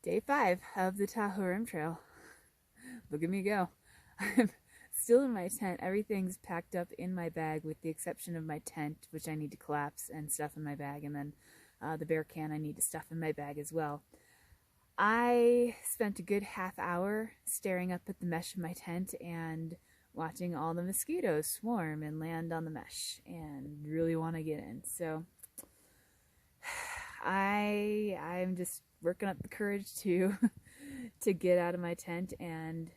Day 5 of the Tahoe Rim Trail. Look at me go. I'm still in my tent. Everything's packed up in my bag with the exception of my tent, which I need to collapse and stuff in my bag, and then the bear can I need to stuff in my bag as well. I spent a good half hour staring up at the mesh of my tent and watching all the mosquitoes swarm and land on the mesh and really want to get in. So I'm just working up the courage to get out of my tent and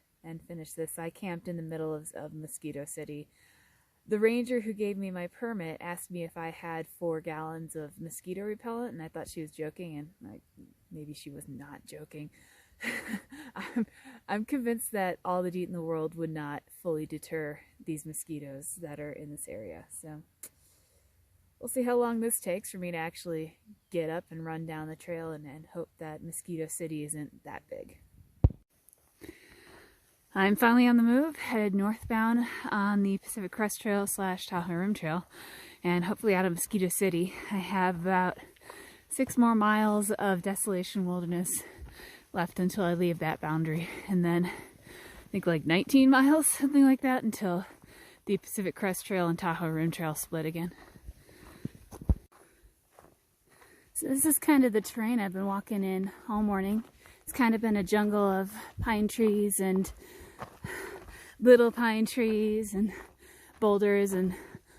finish this. I camped in the middle of Mosquito City. The ranger who gave me my permit asked me if I had 4 gallons of mosquito repellent, and I thought she was joking, and maybe she was not joking. I'm convinced that all the DEET in the world would not fully deter these mosquitoes that are in this area. So we'll see how long this takes for me to actually get up and run down the trail and hope that Mosquito City isn't that big. I'm finally on the move, headed northbound on the Pacific Crest Trail / Tahoe Rim Trail, and hopefully out of Mosquito City. I have about 6 more miles of Desolation Wilderness left until I leave that boundary, and then I think like 19 miles, something like that, until the Pacific Crest Trail and Tahoe Rim Trail split again. So this is kind of the terrain I've been walking in all morning. It's kind of been a jungle of pine trees and little pine trees and boulders and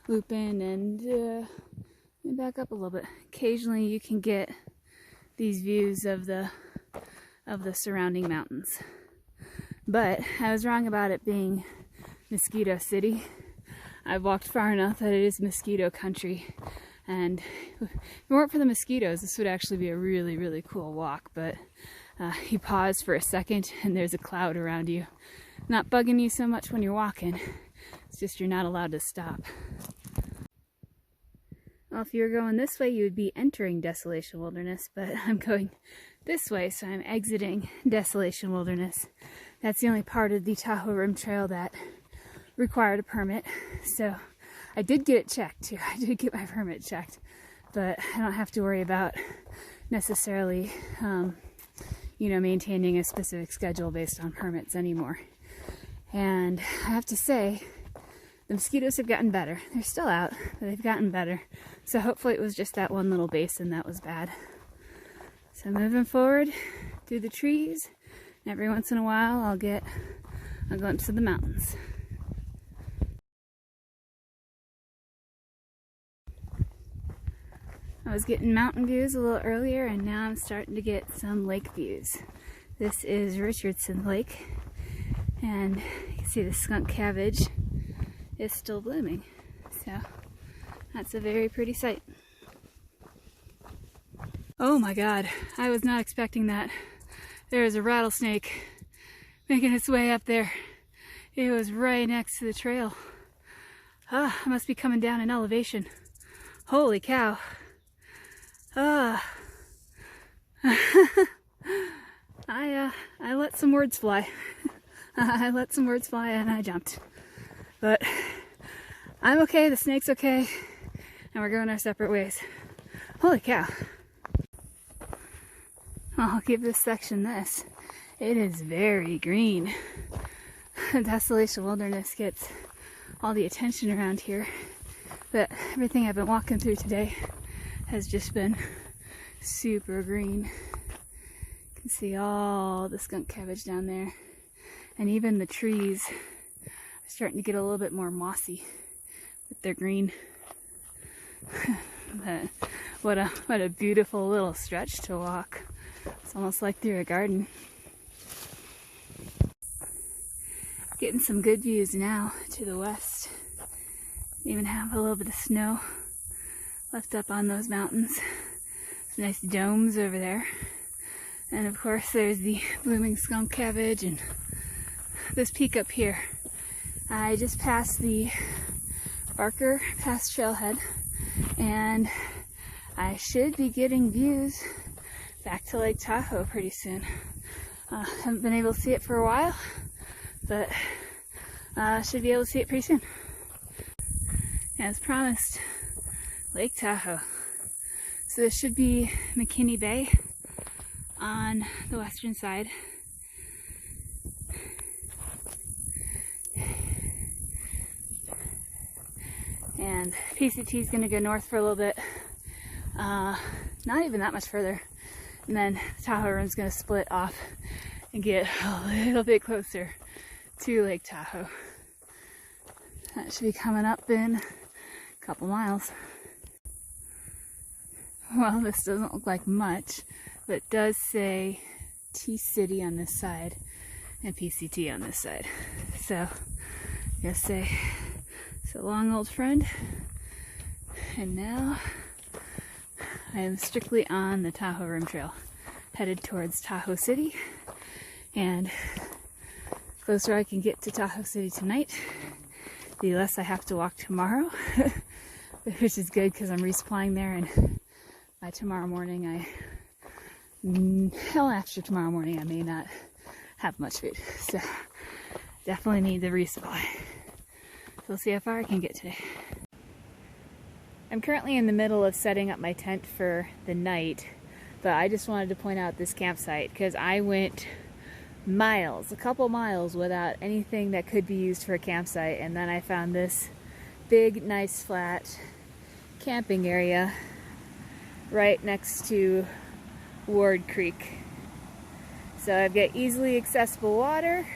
lupin, and let me back up a little bit. Occasionally you can get these views of the surrounding mountains. But I was wrong about it being Mosquito City. I've walked far enough that it is mosquito country, and if it weren't for the mosquitoes, this would actually be a really, really cool walk. But you pause for a second and there's a cloud around you, not bugging you so much when you're walking. It's just you're not allowed to stop. Well, if you were going this way, you would be entering Desolation Wilderness, but I'm going this way, so I'm exiting Desolation Wilderness. That's the only part of the Tahoe Rim Trail that required a permit. So I did get it checked too. I did get my permit checked, but I don't have to worry about necessarily maintaining a specific schedule based on permits anymore. And I have to say, the mosquitoes have gotten better. They're still out, but they've gotten better. So hopefully it was just that one little basin that was bad. So moving forward through the trees, and every once in a while I'll get a glimpse of the mountains. I was getting mountain views a little earlier, and now I'm starting to get some lake views. This is Richardson Lake, and you can see the skunk cabbage is still blooming. So that's a very pretty sight. Oh my God, I was not expecting that. There is a rattlesnake making its way up there. It was right next to the trail. I must be coming down in elevation. Holy cow. I let some words fly. I let some words fly and I jumped. But I'm okay, the snake's okay, and we're going our separate ways. Holy cow. I'll give this section this. It is very green. Desolation Wilderness gets all the attention around here, but everything I've been walking through today has just been super green. You can see all the skunk cabbage down there, and even the trees are starting to get a little bit more mossy with their green. But what a beautiful little stretch to walk. It's almost like through a garden. Getting some good views now to the west. Even have a little bit of snow left up on those mountains. Some nice domes over there. And of course there's the blooming skunk cabbage and this peak up here. I just passed the Barker Pass trailhead, and I should be getting views back to Lake Tahoe pretty soon. Haven't been able to see it for a while, but should be able to see it pretty soon. As promised, Lake Tahoe. So this should be McKinney Bay on the western side. And PCT is going to go north for a little bit, not even that much further, and then the Tahoe Rim is going to split off and get a little bit closer to Lake Tahoe. That should be coming up in a couple miles. Well, this doesn't look like much, but it does say T City on this side and PCT on this side. So, I guess say so long, old friend. And now I am strictly on the Tahoe Rim Trail, headed towards Tahoe City. And the closer I can get to Tahoe City tonight, the less I have to walk tomorrow, which is good because I'm resupplying there, and by tomorrow morning after tomorrow morning I may not have much food, so definitely need the resupply. So we'll see how far I can get today. I'm currently in the middle of setting up my tent for the night, but I just wanted to point out this campsite because I went miles, a couple miles, without anything that could be used for a campsite, and then I found this big, nice, flat camping area right next to Ward Creek. So I've got easily accessible water,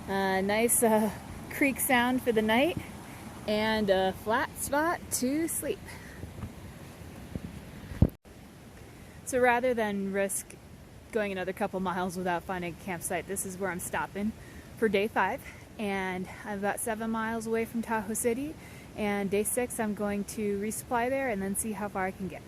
nice creek sound for the night, and a flat spot to sleep. So rather than risk going another couple miles without finding a campsite, this is where I'm stopping for day 5, and I'm about 7 miles away from Tahoe City, and day 6 I'm going to resupply there and then see how far I can get.